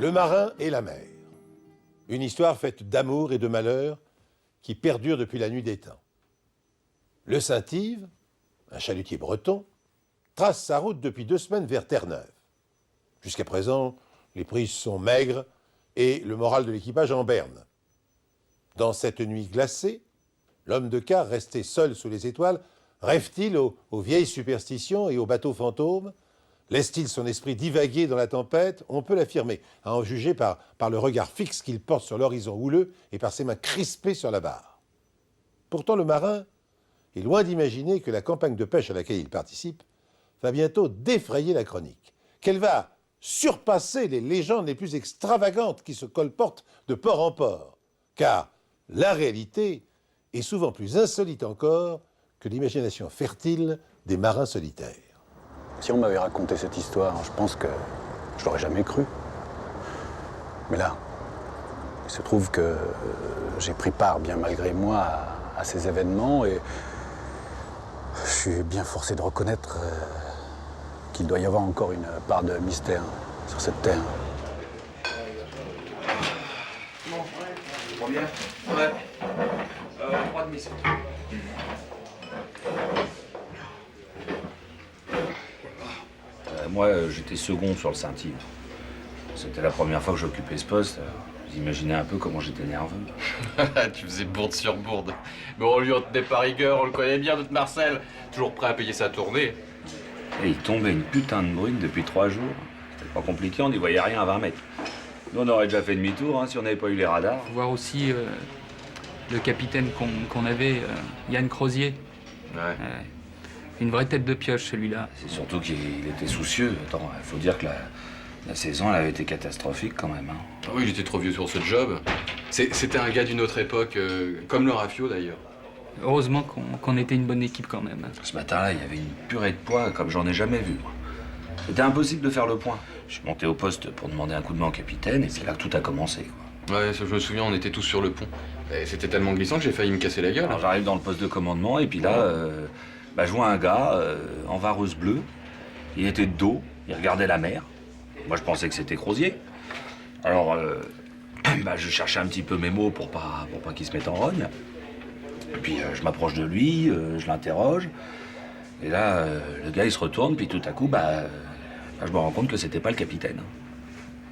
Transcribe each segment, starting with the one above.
Le marin et la mer. Une histoire faite d'amour et de malheur qui perdure depuis la nuit des temps. Le Saint-Yves, un chalutier breton, trace sa route depuis 2 semaines vers Terre-Neuve. Jusqu'à présent, les prises sont maigres et le moral de l'équipage en berne. Dans cette nuit glacée, l'homme de quart, resté seul sous les étoiles, rêve-t-il aux vieilles superstitions et aux bateaux fantômes? Laisse-t-il son esprit divaguer dans la tempête? On peut l'affirmer, à en juger par le regard fixe qu'il porte sur l'horizon houleux et par ses mains crispées sur la barre. Pourtant, le marin est loin d'imaginer que la campagne de pêche à laquelle il participe va bientôt défrayer la chronique, qu'elle va surpasser les légendes les plus extravagantes qui se colportent de port en port, car la réalité est souvent plus insolite encore que l'imagination fertile des marins solitaires. Si on m'avait raconté cette histoire, je pense que je l'aurais jamais cru. Mais là, il se trouve que j'ai pris part, bien malgré moi, à ces événements et je suis bien forcé de reconnaître qu'il doit y avoir encore une part de mystère sur cette terre. Bon, tu prends bien? Ouais. 3 demi, c'est tout. Moi, j'étais second sur le Saint-Yves. C'était la première fois que j'occupais ce poste. Vous imaginez un peu comment j'étais nerveux. Tu faisais bourde sur bourde. Mais on lui en tenait pas rigueur, on le connaît bien, notre Marcel. Toujours prêt à payer sa tournée. Et il tombait une putain de brune depuis 3 jours. C'était pas compliqué, on n'y voyait rien à 20 mètres. Nous, on aurait déjà fait demi-tour hein, si on n'avait pas eu les radars. Faut voir aussi le capitaine qu'on avait, Yann Crozier. Ouais. Une vraie tête de pioche, celui-là. C'est surtout qu'il était soucieux. Attends, il faut dire que la saison, elle avait été catastrophique quand même. Hein. Ah oui, il était trop vieux pour ce job. C'était un gars d'une autre époque, comme le Rafio d'ailleurs. Heureusement qu'on était une bonne équipe quand même. Ce matin-là, il y avait une purée de poids comme j'en ai jamais vu. C'était impossible de faire le point. Je suis monté au poste pour demander un coup de main au capitaine et c'est là que tout a commencé. Quoi. Ouais, je me souviens, on était tous sur le pont. Et c'était tellement glissant que j'ai failli me casser la gueule. Alors j'arrive dans le poste de commandement et puis là, je vois un gars en vareuse bleue. Il était de dos, il regardait la mer. Moi, je pensais que c'était Crozier. Alors, je cherchais un petit peu mes mots pour pas qu'il se mette en rogne. Et puis, je m'approche de lui, je l'interroge. Et là, le gars, il se retourne, puis tout à coup, je me rends compte que c'était pas le capitaine.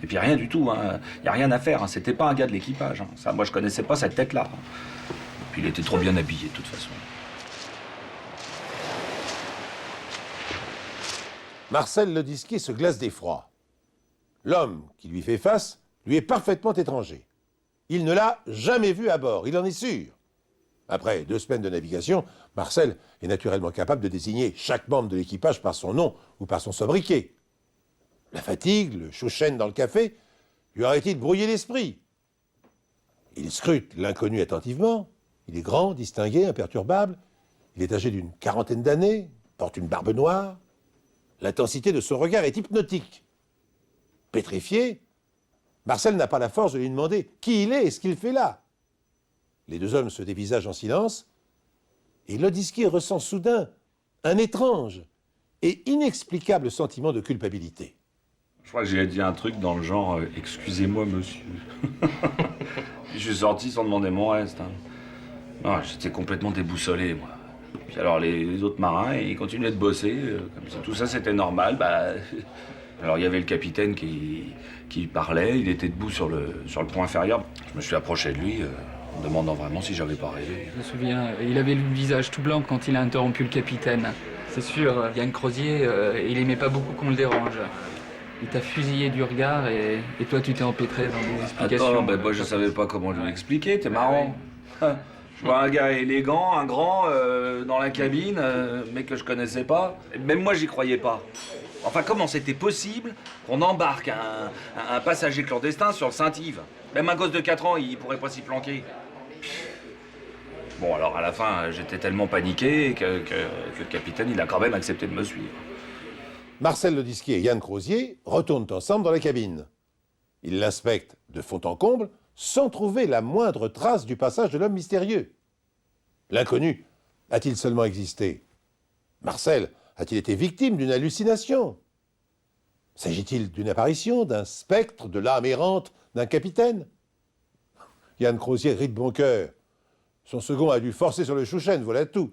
Et puis rien du tout, hein. Y a rien à faire, hein. C'était pas un gars de l'équipage. Hein. Ça, moi, je connaissais pas cette tête-là. Et puis, il était trop bien habillé, de toute façon. Marcel Lodisquier se glace d'effroi. L'homme qui lui fait face lui est parfaitement étranger. Il ne l'a jamais vu à bord, il en est sûr. Après 2 semaines de navigation, Marcel est naturellement capable de désigner chaque membre de l'équipage par son nom ou par son sobriquet. La fatigue, le chauchen dans le café, lui aurait-il brouillé l'esprit? Il scrute l'inconnu attentivement. Il est grand, distingué, imperturbable. Il est âgé d'une 40aine d'années, porte une barbe noire. L'intensité de son regard est hypnotique. Pétrifié, Marcel n'a pas la force de lui demander qui il est et ce qu'il fait là. Les 2 hommes se dévisagent en silence et Lodisquier ressent soudain un étrange et inexplicable sentiment de culpabilité. Je crois que j'ai dit un truc dans le genre « Excusez-moi, monsieur ». Je suis sorti sans demander mon reste. Hein. Non, j'étais complètement déboussolé, moi. Puis alors, les autres marins, ils continuaient de bosser, comme si tout ça c'était normal. Alors, il y avait le capitaine qui parlait, il était debout sur le pont inférieur. Je me suis approché de lui, en me demandant vraiment si j'avais pas rêvé. Je me souviens, il avait le visage tout blanc quand il a interrompu le capitaine. C'est sûr, Yann Crozier, il aimait pas beaucoup qu'on le dérange. Il t'a fusillé du regard et toi tu t'es empêtré dans des explications. Attends, moi je savais pas comment lui expliquer, t'es marrant. Je vois un gars élégant, un grand, dans la cabine, mec que je connaissais pas. Même moi j'y croyais pas. Enfin, comment c'était possible qu'on embarque un passager clandestin sur le Saint-Yves? Même un gosse de 4 ans, il pourrait pas s'y planquer. Bon, alors à la fin, j'étais tellement paniqué que le capitaine, il a quand même accepté de me suivre. Marcel Lodisquier et Yann Crozier retournent ensemble dans la cabine. Ils l'inspectent de fond en comble sans trouver la moindre trace du passage de l'homme mystérieux. L'inconnu a-t-il seulement existé? Marcel a-t-il été victime d'une hallucination? S'agit-il d'une apparition, d'un spectre, de l'âme errante d'un capitaine? Yann Crozier rit de bon cœur. Son second a dû forcer sur le Chouchen, voilà tout.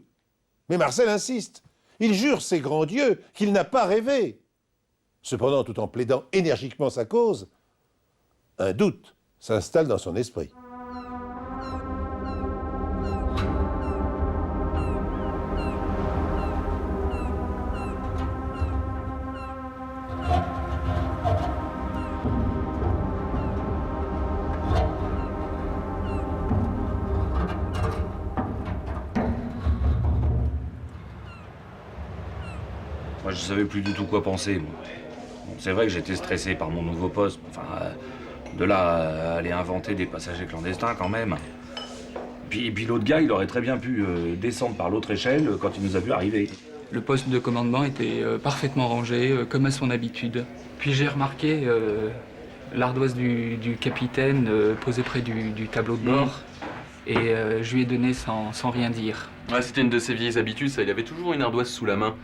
Mais Marcel insiste. Il jure ses grands dieux qu'il n'a pas rêvé. Cependant, tout en plaidant énergiquement sa cause, un doute s'installe dans son esprit. Moi, je savais plus du tout quoi penser, moi. Bon, c'est vrai que j'étais stressé par mon nouveau poste. Enfin, de là à aller inventer des passagers clandestins, quand même. Puis l'autre gars, il aurait très bien pu descendre par l'autre échelle quand il nous a vu arriver. Le poste de commandement était parfaitement rangé, comme à son habitude. Puis j'ai remarqué l'ardoise du capitaine posée près du tableau de bord. Et je lui ai donné sans rien dire. Ouais, c'était une de ses vieilles habitudes, ça. Il avait toujours une ardoise sous la main.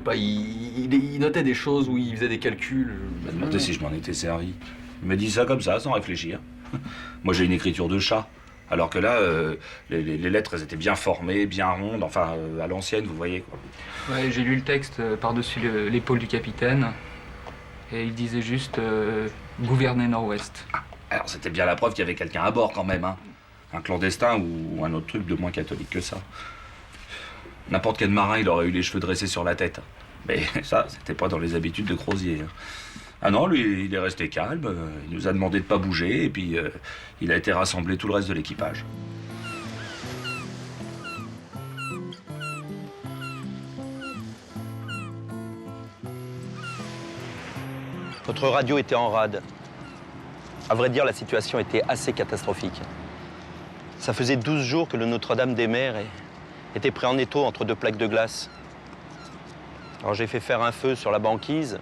Bah, il notait des choses où il faisait des calculs. Je me demandais si je m'en étais servi. Il m'a dit ça comme ça, sans réfléchir. Moi, j'ai une écriture de chat. Alors que là, les lettres, elles étaient bien formées, bien rondes, enfin, à l'ancienne, vous voyez, quoi. Ouais, j'ai lu le texte par-dessus l'épaule du capitaine. Et il disait juste gouverner Nord-Ouest. Alors, c'était bien la preuve qu'il y avait quelqu'un à bord, quand même, hein. Un clandestin ou un autre truc de moins catholique que ça. N'importe quel marin, il aurait eu les cheveux dressés sur la tête. Mais ça, c'était pas dans les habitudes de Crozier. Ah non, lui, il est resté calme, il nous a demandé de pas bouger, et puis il a été rassemblé tout le reste de l'équipage. Notre radio était en rade. À vrai dire, la situation était assez catastrophique. Ça faisait 12 jours que le Notre-Dame des Mers était pris en étau entre deux plaques de glace. Alors j'ai fait faire un feu sur la banquise,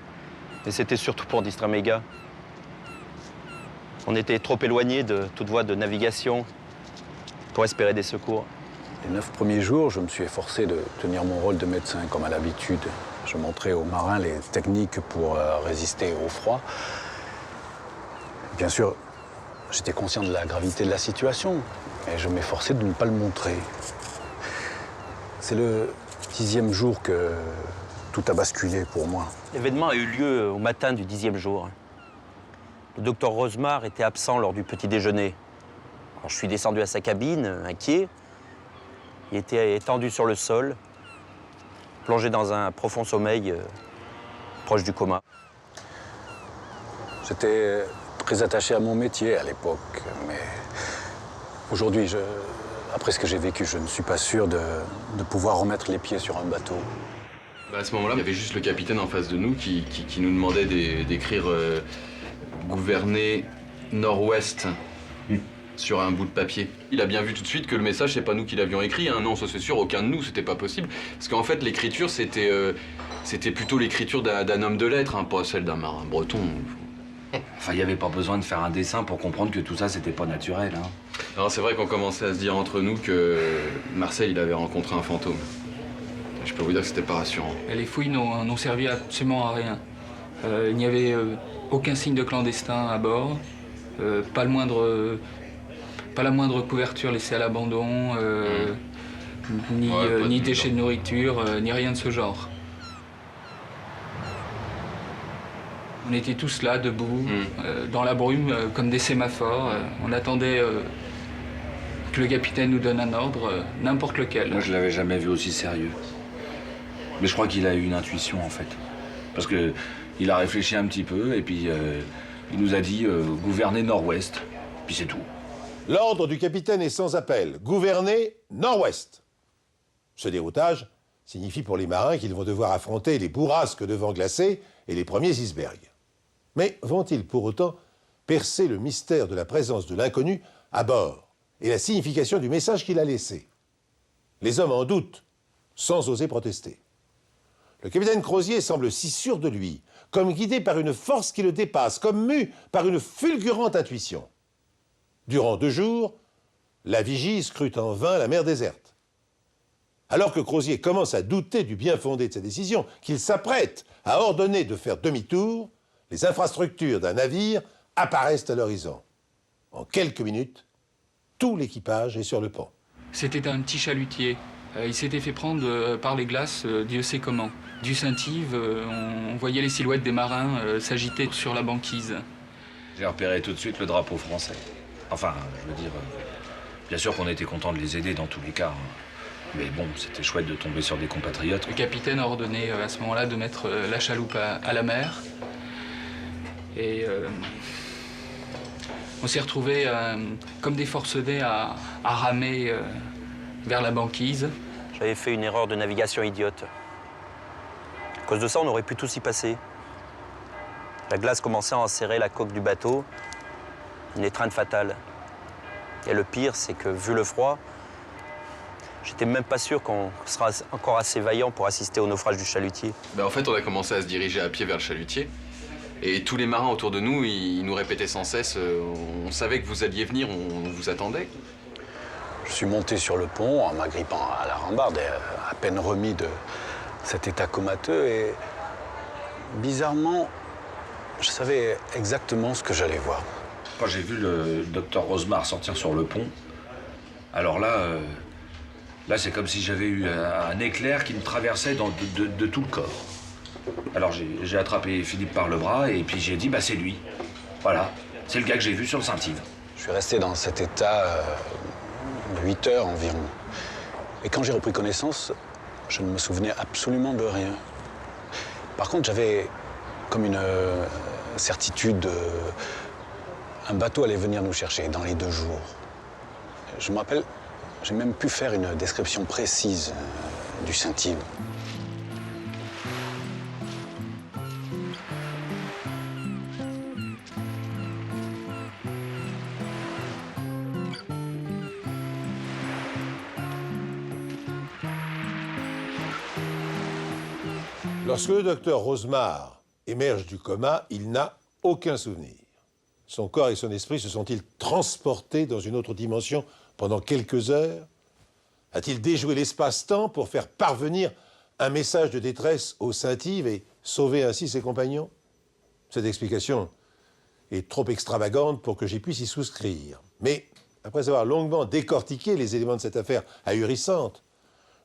mais c'était surtout pour distraire mes gars. On était trop éloignés de toute voie de navigation pour espérer des secours. Les 9 premiers jours, je me suis efforcé de tenir mon rôle de médecin, comme à l'habitude. Je montrais aux marins les techniques pour résister au froid. Bien sûr, j'étais conscient de la gravité de la situation, mais je m'efforçais de ne pas le montrer. C'est le 10e jour que tout a basculé pour moi. L'événement a eu lieu au matin du 10e jour. Le docteur Rosemar était absent lors du petit déjeuner. Alors, je suis descendu à sa cabine, inquiet. Il était étendu sur le sol, plongé dans un profond sommeil proche du coma. J'étais très attaché à mon métier à l'époque, mais aujourd'hui, après ce que j'ai vécu, je ne suis pas sûr de pouvoir remettre les pieds sur un bateau. Bah, à ce moment-là, il y avait juste le capitaine en face de nous qui nous demandait d'écrire gouverner Nord-Ouest sur un bout de papier. Il a bien vu tout de suite que le message, c'est pas nous qui l'avions écrit. Hein. Non, ça c'est sûr, aucun de nous, c'était pas possible. Parce qu'en fait, l'écriture, c'était plutôt l'écriture d'un homme de lettres, hein, pas celle d'un marin breton. Enfin, il n'y avait pas besoin de faire un dessin pour comprendre que tout ça, c'était pas naturel, hein. Alors c'est vrai qu'on commençait à se dire entre nous que Marcel, il avait rencontré un fantôme. Je peux vous dire que c'était pas rassurant. Et les fouilles n'ont servi absolument à rien. Il n'y avait aucun signe de clandestin à bord, pas la moindre couverture laissée à l'abandon, ni déchets de nourriture, ni rien de ce genre. On était tous là, debout, dans la brume, comme des sémaphores. On attendait que le capitaine nous donne un ordre, n'importe lequel. Moi, je l'avais jamais vu aussi sérieux. Mais je crois qu'il a eu une intuition, en fait. Parce que il a réfléchi un petit peu, et puis il nous a dit gouverner Nord-Ouest. Puis c'est tout. L'ordre du capitaine est sans appel. Gouverner Nord-Ouest. Ce déroutage signifie pour les marins qu'ils vont devoir affronter les bourrasques de vent glacé et les premiers icebergs. Mais vont-ils pour autant percer le mystère de la présence de l'inconnu à bord et la signification du message qu'il a laissé? Les hommes en doutent, sans oser protester. Le capitaine Crozier semble si sûr de lui, comme guidé par une force qui le dépasse, comme mu par une fulgurante intuition. Durant 2 jours, la vigie scrute en vain la mer déserte. Alors que Crozier commence à douter du bien fondé de sa décision, qu'il s'apprête à ordonner de faire demi-tour, les infrastructures d'un navire apparaissent à l'horizon. En quelques minutes, tout l'équipage est sur le pont. C'était un petit chalutier. Il s'était fait prendre par les glaces, Dieu sait comment. Du Saint-Yves, on voyait les silhouettes des marins s'agiter sur la banquise. J'ai repéré tout de suite le drapeau français. Enfin, je veux dire, bien sûr qu'on était content de les aider dans tous les cas. Mais bon, c'était chouette de tomber sur des compatriotes. Le capitaine a ordonné à ce moment-là de mettre la chaloupe à la mer. Et on s'est retrouvés comme des forcenés à ramer vers la banquise. J'avais fait une erreur de navigation idiote. À cause de ça, on aurait pu tous y passer. La glace commençait à enserrer la coque du bateau. Une étreinte fatale. Et le pire, c'est que, vu le froid, j'étais même pas sûr qu'on sera encore assez vaillant pour assister au naufrage du chalutier. En fait, on a commencé à se diriger à pied vers le chalutier. Et tous les marins autour de nous, ils nous répétaient sans cesse on savait que vous alliez venir, on vous attendait. Je suis monté sur le pont en m'agrippant à la rambarde, à peine remis de cet état comateux. Et bizarrement, je savais exactement ce que j'allais voir. Quand j'ai vu le docteur Rosemar sortir sur le pont, alors là, c'est comme si j'avais eu un éclair qui me traversait de tout le corps. Alors j'ai attrapé Philippe par le bras et puis j'ai dit, bah c'est lui. Voilà, c'est le gars que j'ai vu sur le Saint-Yves. Je suis resté dans cet état 8 heures environ. Et quand j'ai repris connaissance, je ne me souvenais absolument de rien. Par contre, j'avais comme une certitude, un bateau allait venir nous chercher dans les 2 jours. Je me rappelle, j'ai même pu faire une description précise du Saint-Yves. Lorsque le docteur Rosemar émerge du coma, il n'a aucun souvenir. Son corps et son esprit se sont-ils transportés dans une autre dimension pendant quelques heures? A-t-il déjoué l'espace-temps pour faire parvenir un message de détresse au Saint-Yves et sauver ainsi ses compagnons? Cette explication est trop extravagante pour que j'y puisse y souscrire. Mais, après avoir longuement décortiqué les éléments de cette affaire ahurissante,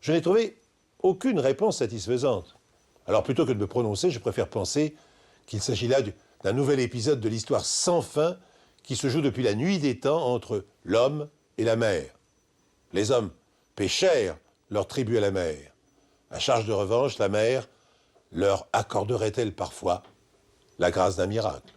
je n'ai trouvé aucune réponse satisfaisante. Alors plutôt que de me prononcer, je préfère penser qu'il s'agit là d'un nouvel épisode de l'histoire sans fin qui se joue depuis la nuit des temps entre l'homme et la mer. Les hommes pêchèrent leur tribut à la mer. À charge de revanche, la mer leur accorderait-elle parfois la grâce d'un miracle?